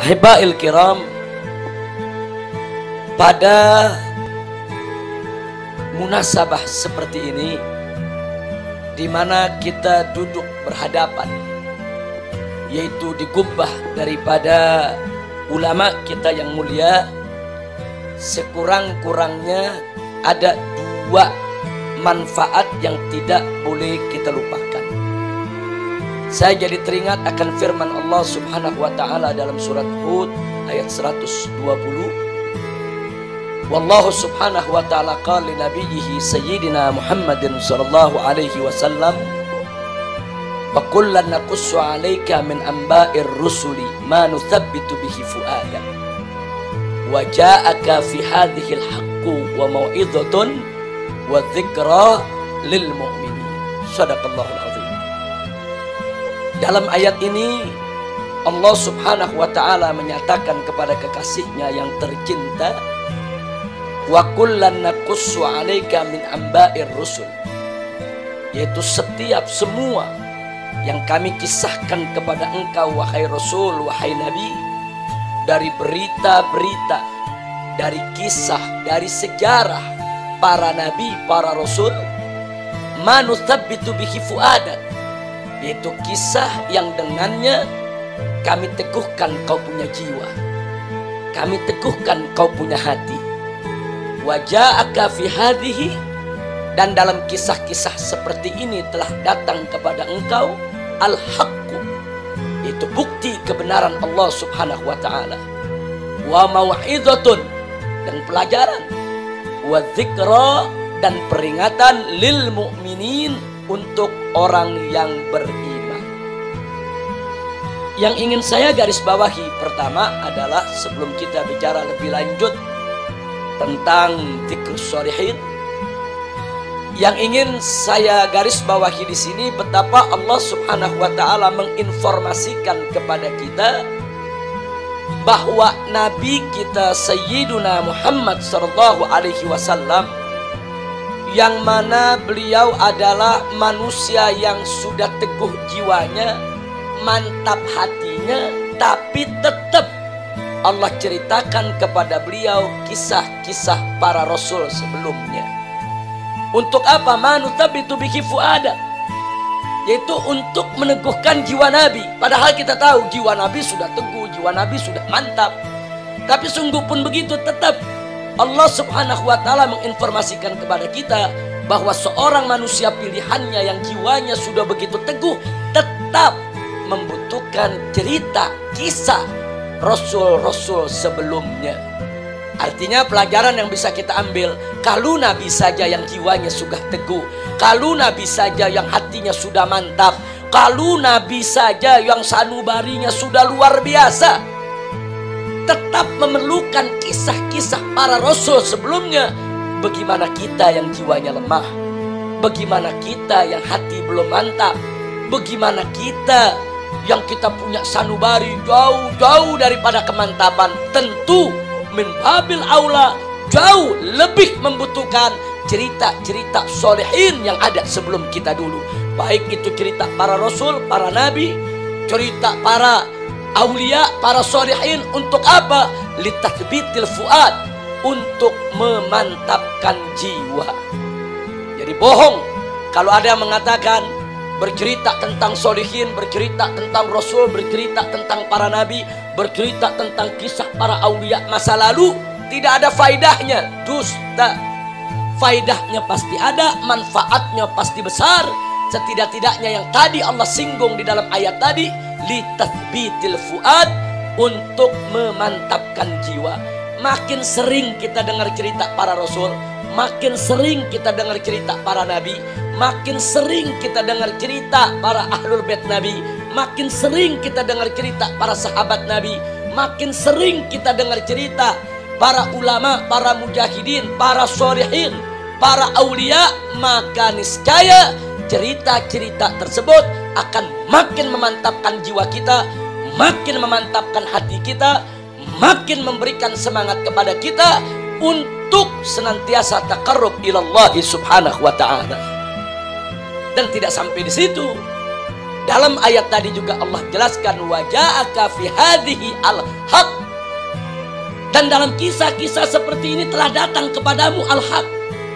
Ahibba'il kiram, pada munasabah seperti ini, di mana kita duduk berhadapan, yaitu di gubbah daripada ulama kita yang mulia, sekurang-kurangnya ada dua manfaat yang tidak boleh kita lupakan. Saya jadi teringat akan firman Allah Subhanahu wa taala dalam surat Hud ayat 120. Wallahu subhanahu wa ta'ala qala li nabiyhi sayyidina Muhammadin sallallahu alaihi wasallam, wa kullan naqussu 'alaika min anba'ir rusuli ma nuthabbitu bihi fu'adak wa ja'aka fi hadhihi al-haqqu wa mau'izatun wa dzikra lil mu'minin. Shadaqallahul azim. Dalam ayat ini Allah Subhanahu wa ta'ala menyatakan kepada kekasihnya yang tercinta, wa kullan naqussu 'alaika min amba'ir rusul, yaitu setiap semua yang kami kisahkan kepada engkau wahai Rasul, wahai Nabi, dari berita-berita, dari kisah, dari sejarah para Nabi, para Rasul, ma nuthabbitu bihi fu'adak, yaitu kisah yang dengannya kami teguhkan kau punya jiwa, kami teguhkan kau punya hati. Wa ja'aka fi hadhihi, dan dalam kisah-kisah seperti ini telah datang kepada engkau al-haqqu, itu bukti kebenaran Allah Subhanahu wa ta'ala, wa mau'izatun, dan pelajaran, wa dzikra, dan peringatan lil mu'minin, untuk orang yang beriman. Yang ingin saya garis bawahi pertama adalah, sebelum kita bicara lebih lanjut tentang dzikrus sholihin, yang ingin saya garis bawahi di sini betapa Allah Subhanahu wa taala menginformasikan kepada kita bahwa Nabi kita Sayyiduna Muhammad sallallahu alaihi wasallam, yang mana beliau adalah manusia yang sudah teguh jiwanya, mantap hatinya, tapi tetap Allah ceritakan kepada beliau kisah-kisah para Rasul sebelumnya. Untuk apa? Manutabitu bihi fu'ada, yaitu untuk meneguhkan jiwa Nabi. Padahal kita tahu jiwa Nabi sudah teguh, jiwa Nabi sudah mantap, tapi sungguh pun begitu, tetap Allah Subhanahu wa ta'ala menginformasikan kepada kita bahwa seorang manusia pilihannya yang jiwanya sudah begitu teguh tetap membutuhkan cerita, kisah Rasul-Rasul sebelumnya. Artinya pelajaran yang bisa kita ambil, kalau Nabi saja yang jiwanya sudah teguh, kalau Nabi saja yang hatinya sudah mantap, kalau Nabi saja yang sanubarinya sudah luar biasa, tetap memerlukan kisah-kisah para Rasul sebelumnya. Bagaimana kita yang jiwanya lemah? Bagaimana kita yang hati belum mantap? Bagaimana kita yang kita punya sanubari jauh-jauh daripada kemantapan? Tentu min babil aula jauh lebih membutuhkan cerita-cerita sholihin yang ada sebelum kita dulu. Baik itu cerita para Rasul, para Nabi, cerita para aulia, para sholihin. Untuk apa? Litathbitil fuad, untuk memantapkan jiwa. Jadi bohong kalau ada yang mengatakan bercerita tentang sholihin, bercerita tentang Rasul, bercerita tentang para Nabi, bercerita tentang kisah para aulia masa lalu, tidak ada faidahnya. Dusta. Faidahnya pasti ada, manfaatnya pasti besar. Setidak-tidaknya yang tadi Allah singgung di dalam ayat tadi, litathbitil fuad, untuk memantapkan jiwa. Makin sering kita dengar cerita para Rasul, makin sering kita dengar cerita para Nabi, makin sering kita dengar cerita para ahlul bait Nabi, makin sering kita dengar cerita para sahabat Nabi, makin sering kita dengar cerita para ulama, para mujahidin, para sholihin, para aulia, maka niscaya cerita-cerita tersebut akan makin memantapkan jiwa kita, makin memantapkan hati kita, makin memberikan semangat kepada kita untuk senantiasa taqarrub ilallah subhanahu wa ta'ala. Dan tidak sampai di situ, Dalam ayat tadi juga Allah jelaskan wa ja'aka fi hadhihi al-haq. Dan dalam kisah-kisah seperti ini telah datang kepadamu al-haq.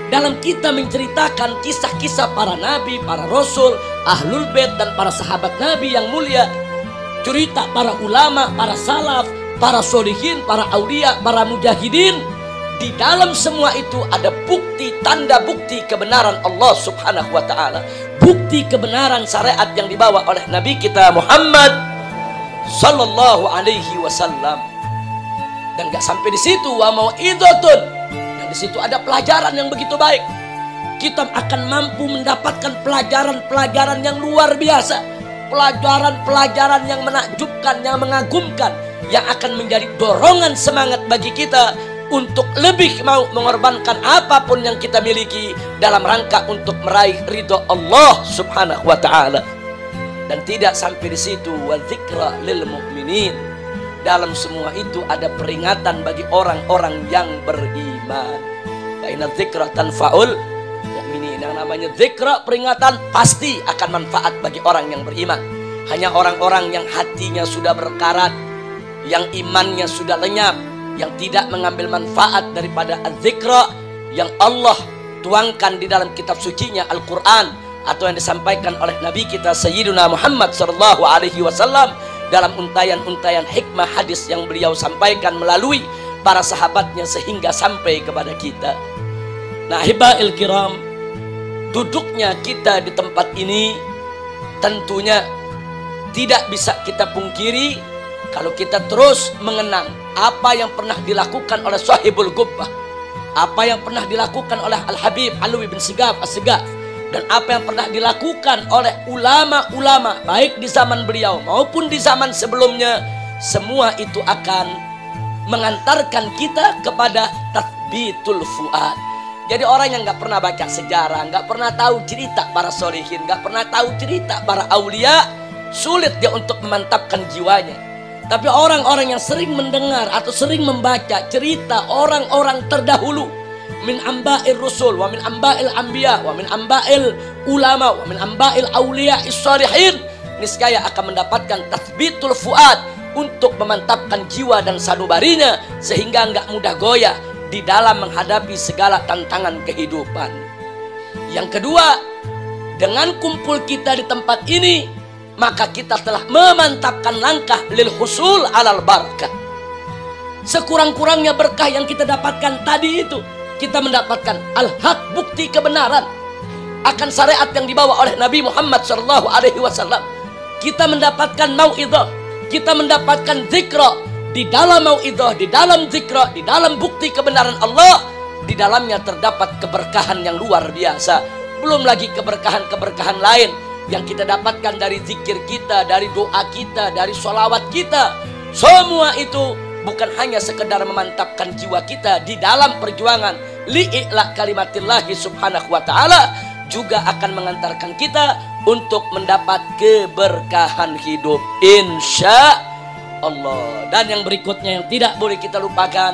Dalam kita menceritakan kisah-kisah para nabi, para rasul, ahlul bait dan para sahabat nabi yang mulia. Cerita para ulama, para salaf, para solihin, para aulia, para mujahidin. Di dalam semua itu ada bukti, tanda bukti kebenaran Allah subhanahu wa ta'ala. Bukti kebenaran syariat yang dibawa oleh Nabi kita Muhammad sallallahu alaihi wasallam. Dan gak sampai di situ, wa mau'idhatun. Dan di situ ada pelajaran yang begitu baik. Kita akan mampu mendapatkan pelajaran-pelajaran yang luar biasa. Pelajaran-pelajaran yang menakjubkan, yang mengagumkan, yang akan menjadi dorongan semangat bagi kita untuk lebih mau mengorbankan apapun yang kita miliki dalam rangka untuk meraih ridho Allah subhanahu wa ta'ala. Dan tidak sampai di situ, wa dzikra lil mu'minin. Dalam semua itu ada peringatan bagi orang-orang yang beriman. Fa inna dzikra tanfa'ul mu'minin. Yang namanya dzikra, peringatan, pasti akan manfaat bagi orang yang beriman. Hanya orang-orang yang hatinya sudah berkarat, yang imannya sudah lenyap, yang tidak mengambil manfaat daripada az-zikra yang Allah tuangkan di dalam kitab sucinya Al-Quran, atau yang disampaikan oleh Nabi kita Sayyiduna Muhammad sallallahu alaihi wasallam dalam untayan-untayan hikmah hadis yang beliau sampaikan melalui para sahabatnya sehingga sampai kepada kita. Nah, hibail kiram, duduknya kita di tempat ini tentunya tidak bisa kita pungkiri kalau kita terus mengenang apa yang pernah dilakukan oleh Sahibul Gubbah, apa yang pernah dilakukan oleh Al-Habib Alwi bin Sigaf As-Sigaf, dan apa yang pernah dilakukan oleh ulama-ulama baik di zaman beliau maupun di zaman sebelumnya, semua itu akan mengantarkan kita kepada tathbitul fuad. Jadi orang yang nggak pernah baca sejarah, nggak pernah tahu cerita para solihin, nggak pernah tahu cerita para aulia, sulit dia untuk memantapkan jiwanya. Tapi orang-orang yang sering mendengar atau sering membaca cerita orang-orang terdahulu, min amba'il rusul wa min amba'il anbiya wa min amba'il ulama wa min amba'il awliya is-salihin, niscaya akan mendapatkan tathbitul fuad untuk memantapkan jiwa dan sanubarinya sehingga enggak mudah goyah di dalam menghadapi segala tantangan kehidupan. Yang kedua, dengan kumpul kita di tempat ini, maka kita telah memantapkan langkah lil husul alal barakah. Sekurang-kurangnya berkah yang kita dapatkan tadi itu, kita mendapatkan al-haq, bukti kebenaran akan syariat yang dibawa oleh Nabi Muhammad sallallahu alaihi wasallam. Kita mendapatkan mau'idhah, kita mendapatkan zikra. Di dalam mau'idhah, di dalam zikra, di dalam bukti kebenaran Allah, di dalamnya terdapat keberkahan yang luar biasa. Belum lagi keberkahan-keberkahan lain yang kita dapatkan dari zikir kita, dari doa kita, dari sholawat kita. Semua itu bukan hanya sekedar memantapkan jiwa kita di dalam perjuangan li'i'la kalimatillahi subhanahu wa ta'ala, juga akan mengantarkan kita untuk mendapat keberkahan hidup insya Allah. Dan yang berikutnya yang tidak boleh kita lupakan,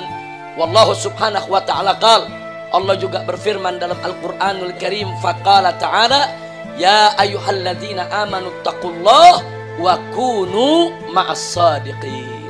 wallahu subhanahu wa ta'ala qal, Allah juga berfirman dalam Al-Quranul Karim, faqala ta'ala, ya ayyuhalladzina amanu taqullah wa kunu ma'as-sadiqin.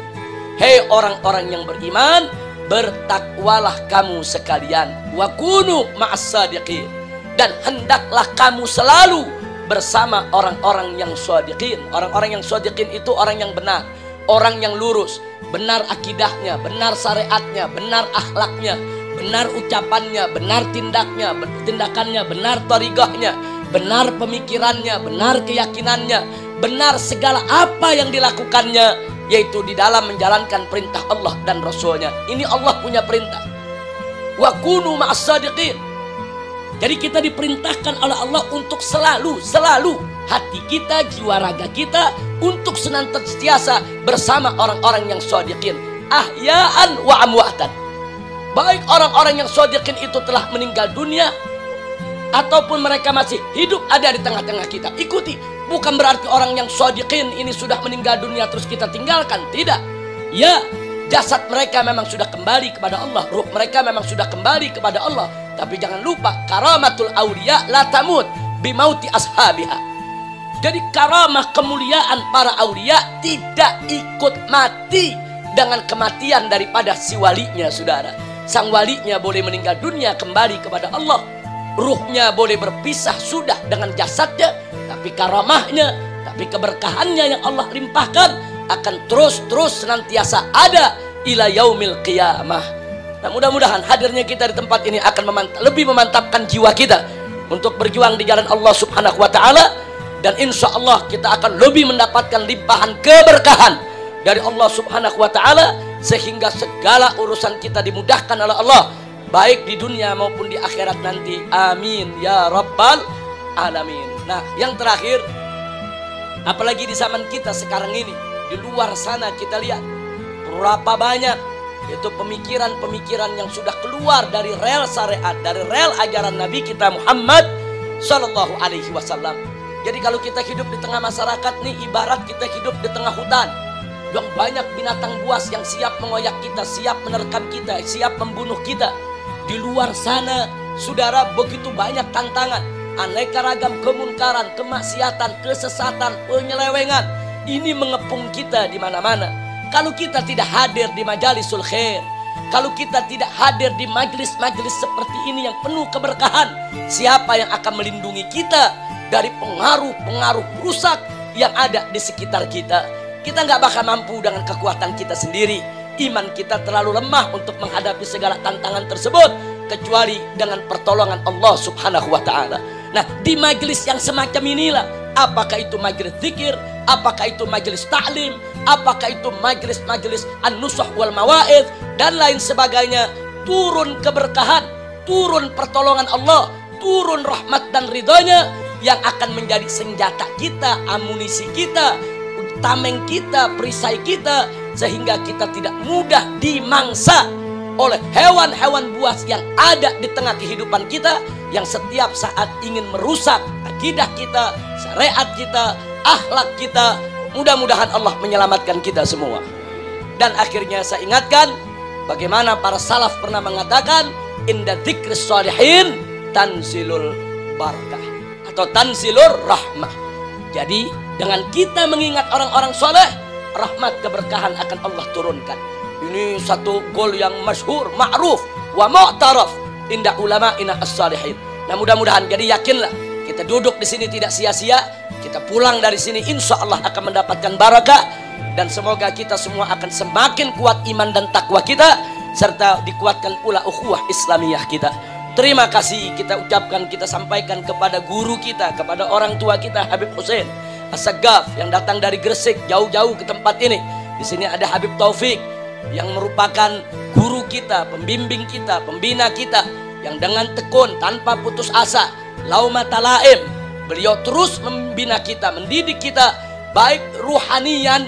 Hei orang-orang yang beriman, bertakwalah kamu sekalian, wa kunu ma'as-sadiqin, dan hendaklah kamu selalu bersama orang-orang yang shadiqin. Orang-orang yang shadiqin itu orang yang benar, orang yang lurus, benar akidahnya, benar syariatnya, benar akhlaknya, benar ucapannya, benar tindakannya, benar tarigahnya, benar pemikirannya, benar keyakinannya, benar segala apa yang dilakukannya, yaitu di dalam menjalankan perintah Allah dan Rasulnya. Ini Allah punya perintah, wa kunu ma'as-sadiqin. Jadi kita diperintahkan oleh Allah untuk selalu hati kita, jiwa raga kita untuk senantiasa bersama orang-orang yang shadiqin, ahya'an wa amwatan. Baik orang-orang yang shadiqin itu telah meninggal dunia ataupun mereka masih hidup ada di tengah-tengah kita, ikuti. Bukan berarti orang yang shadiqin ini sudah meninggal dunia terus kita tinggalkan, tidak. Ya, jasad mereka memang sudah kembali kepada Allah, ruh mereka memang sudah kembali kepada Allah. Tapi jangan lupa, karamatul awliya la tamut bimauti ashabiha. Jadi karamah kemuliaan para aulia tidak ikut mati dengan kematian daripada si walinya, saudara. Sang walinya boleh meninggal dunia kembali kepada Allah, ruhnya boleh berpisah sudah dengan jasadnya, tapi karamahnya, tapi keberkahannya yang Allah limpahkan akan terus senantiasa ada ila yaumil qiyamah. Nah, mudah-mudahan hadirnya kita di tempat ini akan lebih memantapkan jiwa kita untuk berjuang di jalan Allah Subhanahu wa ta'ala. Dan insya Allah kita akan lebih mendapatkan limpahan keberkahan dari Allah Subhanahu wa ta'ala, sehingga segala urusan kita dimudahkan oleh Allah, baik di dunia maupun di akhirat nanti. Amin ya rabbal alamin. Nah, yang terakhir, apalagi di zaman kita sekarang ini, di luar sana kita lihat berapa banyak itu pemikiran-pemikiran yang sudah keluar dari rel syariat, dari rel ajaran Nabi kita Muhammad Sallallahu Alaihi Wasallam. Jadi kalau kita hidup di tengah masyarakat nih, ibarat kita hidup di tengah hutan yang banyak binatang buas yang siap mengoyak kita, siap menerkam kita, siap membunuh kita. Di luar sana, saudara, begitu banyak tantangan, aneka ragam kemunkaran, kemaksiatan, kesesatan, penyelewengan. Ini mengepung kita di mana-mana. Kalau kita tidak hadir di majalisul khair, kalau kita tidak hadir di majelis-majelis seperti ini yang penuh keberkahan, siapa yang akan melindungi kita dari pengaruh-pengaruh rusak yang ada di sekitar kita? Kita nggak bakal mampu dengan kekuatan kita sendiri. Iman kita terlalu lemah untuk menghadapi segala tantangan tersebut, kecuali dengan pertolongan Allah Subhanahu wa ta'ala. Nah, di majelis yang semacam inilah, apakah itu majelis zikir, apakah itu majelis ta'lim, apakah itu majelis-majelis an-nusuh wal mawa'id dan lain sebagainya, turun keberkahan, turun pertolongan Allah, turun rahmat dan ridhonya yang akan menjadi senjata kita, amunisi kita, tameng kita, perisai kita, sehingga kita tidak mudah dimangsa oleh hewan-hewan buas yang ada di tengah kehidupan kita, yang setiap saat ingin merusak akidah kita, syariat kita, akhlak kita. Mudah-mudahan Allah menyelamatkan kita semua. Dan akhirnya saya ingatkan bagaimana para salaf pernah mengatakan, inda dzikris shalihin tanzilul barakah atau tanzilur rahmah. Jadi dengan kita mengingat orang-orang soleh, rahmat keberkahan akan Allah turunkan. Ini satu gol yang masyhur, ma'ruf wa mu'taraf inda ulama'ina as-salihin. Nah, mudah-mudahan jadi yakinlah kita duduk di sini tidak sia-sia. Kita pulang dari sini insya Allah akan mendapatkan barakah, dan semoga kita semua akan semakin kuat iman dan takwa kita, serta dikuatkan pula ukhuwah Islamiyah kita. Terima kasih kita ucapkan, kita sampaikan kepada guru kita, kepada orang tua kita Habib Hussein As-Saggaf yang datang dari Gresik jauh-jauh ke tempat ini. Di sini ada Habib Taufik yang merupakan guru kita, pembimbing kita, pembina kita, yang dengan tekun tanpa putus asa, laumata laim, beliau terus membina kita, mendidik kita, baik ruhanian,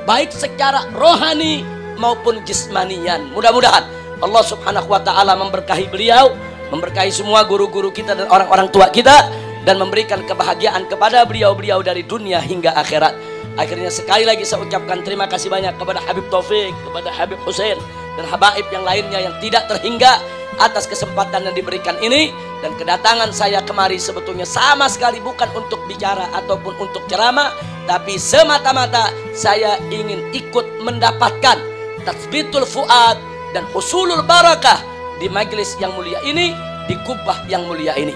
baik secara rohani maupun jismanian. Mudah-mudahan Allah Subhanahu wa ta'ala memberkahi beliau, memberkahi semua guru-guru kita dan orang-orang tua kita, dan memberikan kebahagiaan kepada beliau-beliau dari dunia hingga akhirat. Akhirnya sekali lagi saya ucapkan terima kasih banyak kepada Habib Taufik, kepada Habib Hussein, dan habaib yang lainnya yang tidak terhingga atas kesempatan yang diberikan ini. Dan kedatangan saya kemari sebetulnya sama sekali bukan untuk bicara ataupun untuk ceramah, tapi semata-mata saya ingin ikut mendapatkan tatsbitul fuad dan husulul barakah di majelis yang mulia ini, di kubbah yang mulia ini.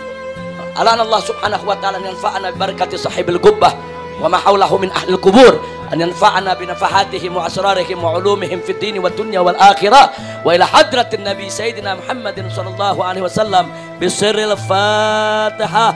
Alan Allah Subhanahu wa ta'ala yanfa'ana bi barakati sahibil kubbah wa ma haulahu min ahlil kubur, an yanfa'ana bi nafahatihim wa asrarihim wa ulumihim fid dini wad dunya wal akhirah, wa ila hadratin nabi sayyidina Muhammadin sallallahu alaihi wasallam bi sirril Fatihah.